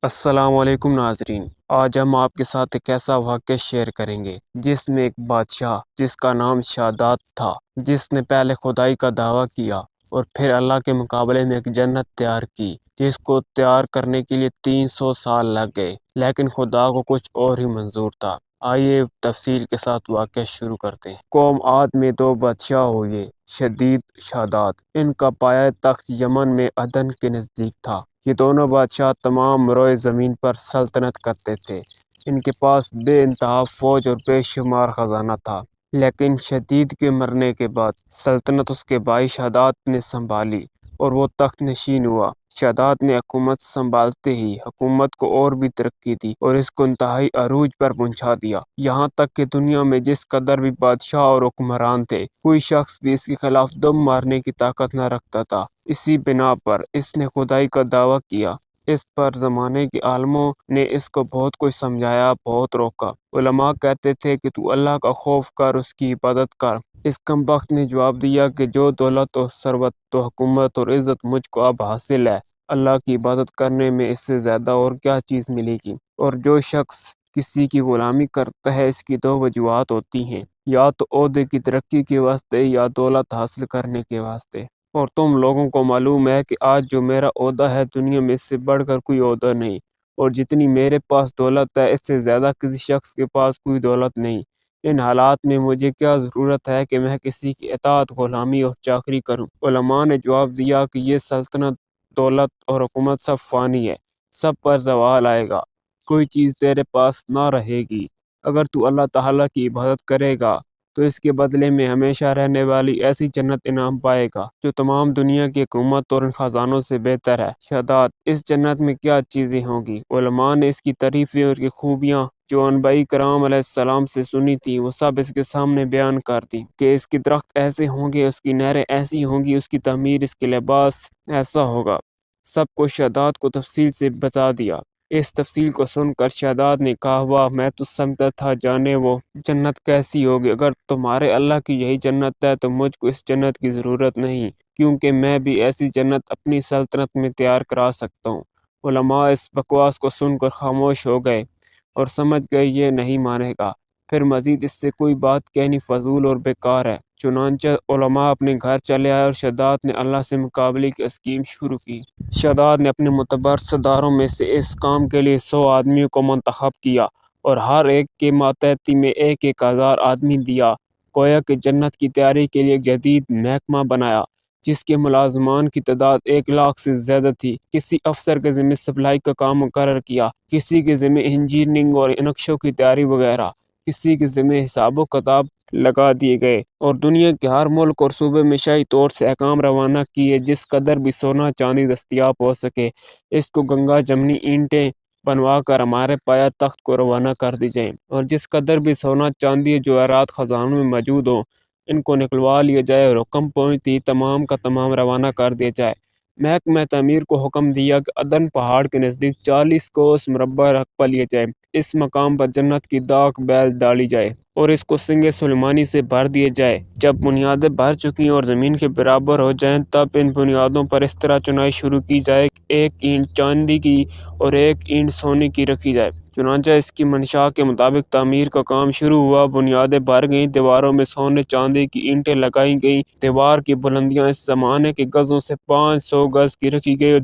السلام علیکم ناظرین، آج ہم آپ کے ساتھ ایک ایسا واقعہ شیئر کریں گے جس میں ایک بادشاہ جس کا نام شاداد تھا، جس نے پہلے خدائی کا دعویٰ کیا اور پھر اللہ کے مقابلے میں ایک جنت تیار کی جس کو تیار کرنے کے لیے 300 سال لگ گئے، لیکن خدا کو کچھ اور ہی منظور تھا۔ آئیے تفصیل کے ساتھ واقعہ شروع کرتے ہیں۔ قوم عاد میں 2 بادشاہ ہوئے، شدید شاداد۔ ان کا پایہ تخت یمن میں عدن کے نزدیک تھا۔ یہ دونوں بادشاہ تمام روئے زمین پر سلطنت کرتے تھے۔ ان کے پاس بے انتہا فوج اور بے شمار خزانہ تھا، لیکن شدید کے مرنے کے بعد سلطنت اس کے بھائی شاداد نے سنبھالی اور وہ تخت نشین ہوا۔ شاداد نے حکومت سنبھالتے ہی حکومت کو اور بھی ترقی دی اور اس کو انتہائی عروج پر پہنچا دیا، یہاں تک کہ دنیا میں جس قدر بھی بادشاہ اور حکمران تھے، کوئی شخص بھی اس کے خلاف دم مارنے کی طاقت نہ رکھتا تھا۔ اسی بنا پر اس نے خدائی کا دعویٰ کیا۔ اس پر زمانے کے عالموں نے اس کو بہت کچھ سمجھایا، بہت روکا۔ علماء کہتے تھے کہ تو اللہ کا خوف کر، اس کی عبادت کر۔ اس کمبخت نے جواب دیا کہ جو دولت اور ثروت تو حکومت اور عزت مجھ کو اب حاصل ہے، اللہ کی عبادت کرنے میں اس سے زیادہ اور کیا چیز ملے گی؟ اور جو شخص کسی کی غلامی کرتا ہے، اس کی 2 وجوہات ہوتی ہیں، یا تو عہدے کی ترقی کے واسطے یا دولت حاصل کرنے کے واسطے۔ اور تم لوگوں کو معلوم ہے کہ آج جو میرا عہدہ ہے، دنیا میں اس سے بڑھ کر کوئی عہدہ نہیں، اور جتنی میرے پاس دولت ہے، اس سے زیادہ کسی شخص کے پاس کوئی دولت نہیں۔ ان حالات میں مجھے کیا ضرورت ہے کہ میں کسی کی اطاعت، غلامی اور چاکری کروں؟ علماء نے جواب دیا کہ یہ سلطنت، دولت اور حکومت سب فانی ہے، سب پر زوال آئے گا، کوئی چیز تیرے پاس نہ رہے گی۔ اگر تو اللہ تعالیٰ کی عبادت کرے گا تو اس کے بدلے میں ہمیشہ رہنے والی ایسی جنت انعام پائے گا جو تمام دنیا کی حکومت اور ان خزانوں سے بہتر ہے۔ شاداد: اس جنت میں کیا چیزیں ہوں گی؟ علماء نے اس کی تعریفیں اور کی خوبیاں جو انبیاء کرام علیہ السلام سے سنی تھی، وہ سب اس کے سامنے بیان کر دی کہ اس کے درخت ایسے ہوں گے، اس کی نہریں ایسی ہوں گی، اس کی تعمیر، اس کے لباس ایسا ہوگا۔ سب کو شاداد کو تفصیل سے بتا دیا۔ اس تفصیل کو سن کر شاداد نے کہا، واہ، میں تو سمجھتا تھا جانے وہ جنت کیسی ہوگی۔ اگر تمہارے اللہ کی یہی جنت ہے تو مجھ کو اس جنت کی ضرورت نہیں، کیونکہ میں بھی ایسی جنت اپنی سلطنت میں تیار کرا سکتا ہوں۔ علماء اس بکواس کو سن کر خاموش ہو گئے اور سمجھ گئے یہ نہیں مانے گا، پھر مزید اس سے کوئی بات کہنی فضول اور بیکار ہے۔ چنانچہ علماء اپنے گھر چلے آئے اور شاداد نے اللہ سے مقابلے کی اسکیم شروع کی۔ شاداد نے اپنے معتبر سرداروں میں سے اس کام کے لیے 100 آدمیوں کو منتخب کیا اور ہر ایک کے ماتحتی میں 1,000 آدمی دیا۔ گویا کہ جنت کی تیاری کے لیے ایک جدید محکمہ بنایا جس کے ملازمان کی تعداد 1,00,000 سے زیادہ تھی۔ کسی افسر کے ذمہ سپلائی کا کام مقرر کیا، کسی کے ذمہ انجینئرنگ اور نقشوں کی تیاری وغیرہ، کسی کے ذمہ حساب و کتاب لگا دیے گئے، اور دنیا کے ہر ملک اور صوبے میں شاہی طور سے احکام روانہ کیے جس قدر بھی سونا چاندی دستیاب ہو سکے، اس کو گنگا جمنی اینٹیں بنوا کر ہمارے پایہ تخت کو روانہ کر دی جائیں، اور جس قدر بھی سونا چاندی جواہرات خزانوں میں موجود ہوں، ان کو نکلوا لیا جائے اور حکم پہنچتے ہی تمام کا تمام روانہ کر دیا جائے۔ محکمہ تعمیر کو حکم دیا کہ عدن پہاڑ کے نزدیک 40 کوس مربع رقبہ لیا جائے، اس مقام پر جنت کی داغ بیل ڈالی جائے اور اس کو سنگ سلیمانی سے بھر دیا جائے۔ جب بنیادیں بھر چکی اور زمین کے برابر ہو جائیں، تب ان بنیادوں پر اس طرح چنائی شروع کی جائے کہ 1 اینٹ چاندی کی اور 1 اینٹ سونے کی رکھی جائے۔ چنانچہ اس کی منشا کے مطابق تعمیر کا کام شروع ہوا۔ بنیادیں بھر گئیں، دیواروں میں سونے چاندی کی اینٹیں لگائی گئیں، دیوار کی بلندیاں اس زمانے کے گزوں سے 500 گز کی رکھی گئی، اور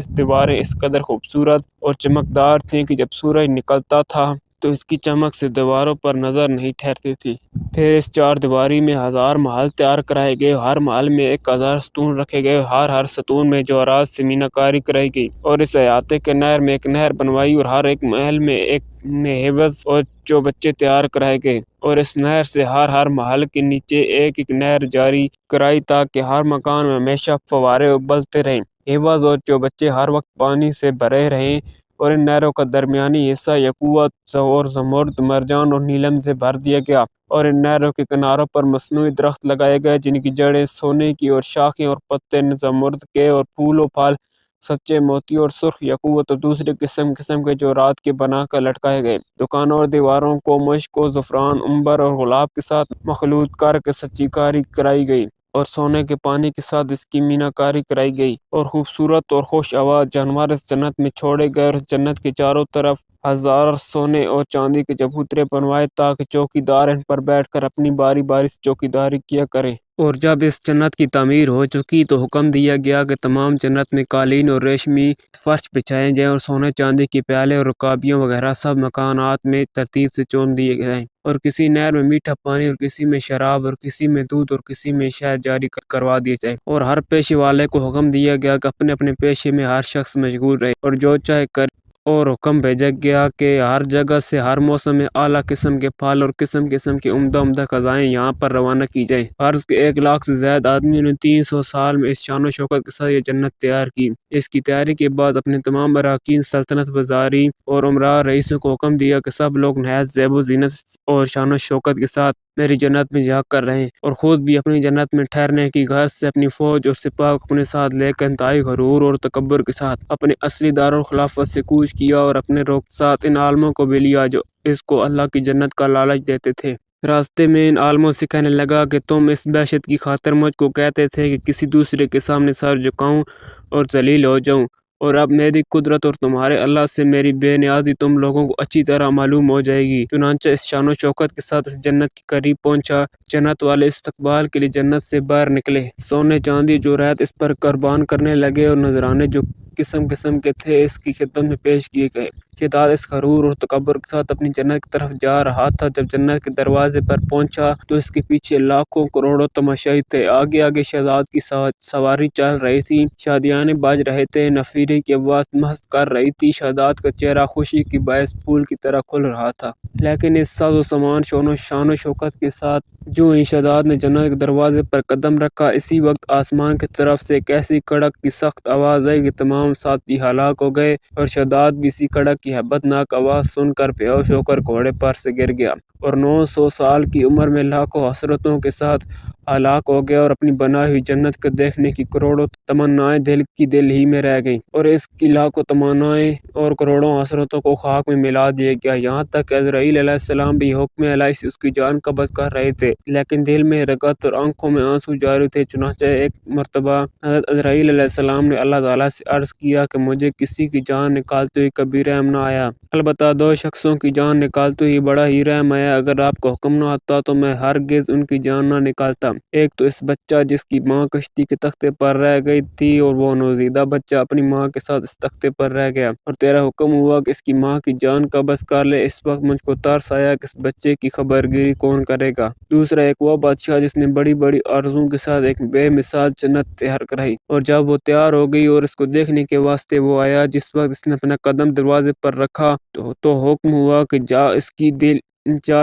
دیواریں اس قدر خوبصورت اور چمکدار تھیں کہ جب سورج نکلتا تھا تو اس کی چمک سے دیواروں پر نظر نہیں ٹھہرتی تھی۔ پھر اس 4 دیواری میں 1000 محل تیار کرائے گئے، ہر محل میں 1000 ستون رکھے گئے، ہر ستون میں جواہرات سے مینہ کاری کرائی گئی، اور اس احاطے کے نہر میں ایک نہر بنوائی، اور ہر ایک محل میں ایک حوض اور چوبچے تیار کرائے گئے، اور اس نہر سے ہر محل کے نیچے ایک نہر جاری کرائی تاکہ ہر مکان میں ہمیشہ فوارے ابلتے رہیں، حوض اور چوبچے ہر وقت پانی سے بھرے رہیں، اور ان نہروں کا درمیانی حصہ یاقوت اور زمرد، مرجان اور نیلم سے بھر دیا گیا، اور ان نہروں کے کناروں پر مصنوعی درخت لگائے گئے جن کی جڑیں سونے کی اور شاخیں اور پتے زمرد کے، اور پھول و پھل سچے موتی اور سرخ یاقوت اور دوسرے قسم کے جواہرات کے بنا کر لٹکائے گئے۔ دکانوں اور دیواروں کو مشک و زعفران، عنبر اور گلاب کے ساتھ مخلوط کر کے سچی کاری کرائی گئی۔ اور سونے کے پانی کے ساتھ اس کی میناکاری کرائی گئی اور خوبصورت اور خوش آواز جانور اس جنت میں چھوڑے گئے اور جنت کے چاروں طرف ہزار سونے اور چاندی کے چبوترے بنوائے تاکہ چوکی دار ان پر بیٹھ کر اپنی باری باری سے چوکی داری کیا کریں۔ اور جب اس جنت کی تعمیر ہو چکی تو حکم دیا گیا کہ تمام جنت میں قالین اور ریشمی فرش بچھائے جائیں اور سونے چاندی کے پیالے اور رکابیوں وغیرہ سب مکانات میں ترتیب سے چون دیے جائیں، اور کسی نہر میں میٹھا پانی اور کسی میں شراب اور کسی میں دودھ اور کسی میں شہد جاری کروا دیے جائے، اور ہر پیشے والے کو حکم دیا گیا کہ اپنے اپنے پیشے میں ہر شخص مشغول رہے اور جو چاہے کرے، اور حکم بھیجا گیا کہ ہر جگہ سے ہر موسم میں اعلیٰ قسم کے پھل اور قسم قسم کے عمدہ غذائیں یہاں پر روانہ کی جائیں۔ عرض کے 1 لاکھ سے زائد آدمیوں نے 300 سال میں اس شان و شوکت کے ساتھ یہ جنت تیار کی۔ اس کی تیاری کے بعد اپنے تمام اراکین سلطنت وزاری اور امراء رئیسوں کو حکم دیا کہ سب لوگ نہایت زیب و زینت اور شان و شوکت کے ساتھ میری جنت میں جا کر رہیں، اور خود بھی اپنی جنت میں ٹھہرنے کی غرض سے اپنی فوج اور سپاہ کو اپنے ساتھ لے کر انتہائی غرور اور تکبر کے ساتھ اپنے اصلی دارالخلافت سے کوچ کیا، اور اپنے روگ ساتھ ان عالموں کو بھی لیا جو اس کو اللہ کی جنت کا لالچ دیتے تھے۔ راستے میں ان عالموں سے کہنے لگا کہ تم اس بحثت کی خاطر مجھ کو کہتے تھے کہ کسی دوسرے کے سامنے سر جھکاؤں اور ذلیل ہو جاؤں، اور اب میری قدرت اور تمہارے اللہ سے میری بے نیازی تم لوگوں کو اچھی طرح معلوم ہو جائے گی۔ چنانچہ اس شان و شوکت کے ساتھ اس جنت کے قریب پہنچا، جنت والے استقبال کے لیے جنت سے باہر نکلے، سونے چاندی جو رہت اس پر قربان کرنے لگے، اور نذرانے جو قسم قسم کے تھے اس کی خدمت میں پیش کیے گئے۔ شہزاد اس غرور اور تکبر کے ساتھ اپنی جنت کی طرف جا رہا تھا۔ جب جنت کے دروازے پر پہنچا تو اس کے پیچھے لاکھوں کروڑوں تماشائی تھے، آگے آگے شہزاد کی سواری چل رہی تھی، شادیانے بج رہے تھے، نفیرے کی آواز مست کر رہی تھی، شہزاد کا چہرہ خوشی کے باعث پھول کی طرح کھل رہا تھا۔ لیکن اس ساز و سامان شان و شوکت کے ساتھ جو ہی شہزاد نے جنت کے دروازے پر قدم رکھا، اسی وقت آسمان کی طرف سے ایک ایسی کڑک کی سخت آواز آئی کہ تمام ساتھی ہلاک ہو گئے، اور شہزاد بھی اسی کڑک کی ہیبت ناک آواز سن کر بے ہوش ہو کر گھوڑے پر سے گر گیا، اور 900 سال کی عمر میں لاکھوں حسرتوں کے ساتھ ہلاک ہو گیا، اور اپنی بنائی ہوئی جنت کو دیکھنے کی کروڑوں تمنائیں دل ہی میں رہ گئیں، اور اس کی لاکھوں تمنائیں اور کروڑوں حسرتوں کو خاک میں ملا دیا گیا۔ یہاں تک کہ عزرائیل علیہ السلام بھی حکم الہی سے اس کی جان قبض کر رہے تھے، لیکن دل میں رغبت اور آنکھوں میں آنسو جاری تھے۔ چنانچہ ایک مرتبہ حضرت عزرائیل علیہ السلام نے اللہ تعالیٰ سے عرض کیا کہ مجھے کسی کی جان نکالتے ہوئے کبھی رحم نہ آیا، البتہ 2 شخصوں کی جان نکالتے ہوئے بڑا ہی رحم آیا۔ اگر آپ کا حکم نہ آتا تو میں ہرگز ان کی جان نہ نکالتا۔ ایک تو اس بچہ جس کی ماں کشتی کے تختے پر رہ گئی تھی، اور وہ نوزائیدہ بچہ اپنی ماں کے ساتھ اس تختے پر رہ گیا، اور تیرا حکم ہوا کہ اس کی ماں کی جان قبض کر لے۔ اس وقت مجھ کو ترس آیا کہ اس بچے کی خبرگیری کون کرے گا۔ دوسرا ایک وہ بادشاہ جس نے بڑی بڑی آرزوؤں کے ساتھ ایک بے مثال جنت تیار کرائی، اور جب وہ تیار ہو گئی اور اس کو دیکھنے کے واسطے وہ آیا، جس وقت اس نے اپنا قدم دروازے پر رکھا تو حکم ہوا کہ جا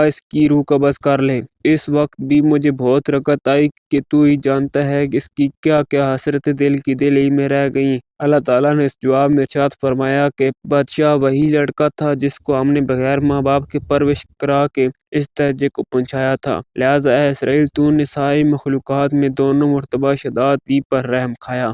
اس کی روح قبض کر لے۔ اس وقت بھی مجھے بہت رغبت آئی کہ تو ہی جانتا ہے کہ اس کی کیا کیا حسرتیں دل ہی میں رہ گئیں۔ اللہ تعالیٰ نے اس جواب میں ارشاد فرمایا کہ بادشاہ وہی لڑکا تھا جس کو ہم نے بغیر ماں باپ کے پرورش کرا کے اس درجے کو پہنچایا تھا، لہٰذا اے اسرائیل تو نے ساری مخلوقات میں دونوں مرتبہ شہزادی پر رحم کھایا۔